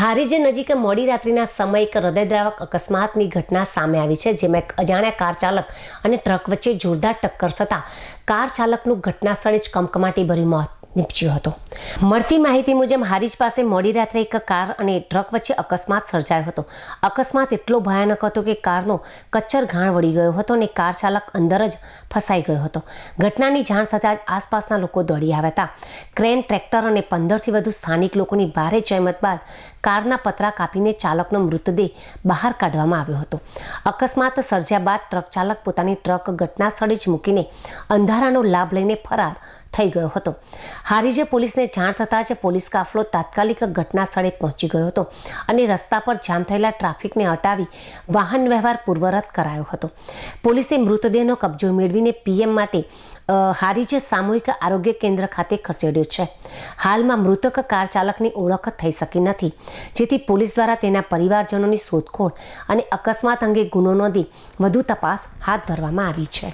હારીજ નજીક મોડી રાત્રિના સમયે એક હૃદયદ્રાવક અકસ્માતની ઘટના સામે આવી છે, જેમાં એક અજાણ્યા કાર ચાલક અને ટ્રક વચ્ચે જોરદાર ટક્કર થતાં કાર ચાલકનું ઘટના સ્થળે જ કમકમાટીભર્યું મોત નીપજ્યું હતું। મળતી માહિતી મુજબ હારીજ પાસે મોડી રાત્રે એક કાર અને ટ્રક વચ્ચે અકસ્માત સર્જાયો હતો। અકસ્માત એટલો ભયાનક હતો કે કારનો કચ્છર ઘાણ વળી ગયો હતો અને કાર ચાલક અંદર જ ફસાઈ ગયો હતો। ઘટનાની જાણ થતાં જ આસપાસના લોકો દોડી આવ્યા હતા। ક્રેન, ટ્રેક્ટર અને 15થી વધુ સ્થાનિક લોકોની ભારે જહેમત બાદ કારના પતરા કાપીને ચાલકનો મૃતદેહ બહાર કાઢવામાં આવ્યો હતો। અકસ્માત સર્જ્યા બાદ ટ્રક ચાલક પોતાની ટ્રક ઘટના સ્થળે જ મૂકીને અંધારાનો લાભ લઈને ફરાર થઈ ગયો હતો। હારીજે પોલીસને જાણ થતાં જ પોલીસ કાફલો તાત્કાલિક ઘટના સ્થળે પહોંચી ગયો હતો અને રસ્તા પર જામ થયેલા ટ્રાફિકને હટાવી વાહન વ્યવહાર પૂર્વવત કરાયો હતો। પોલીસે મૃતદેહનો કબજો મેળવીને પીએમ માટે હારીજ સામૂહિક આરોગ્ય કેન્દ્ર ખાતે ખસેડ્યો છે। હાલમાં મૃતક કાર ચાલકની ઓળખ થઈ શકી નથી, જેથી પોલીસ દ્વારા તેના પરિવારજનોની શોધખોળ અને અકસ્માત અંગે ગુનો નોંધી વધુ તપાસ હાથ ધરવામાં આવી છે।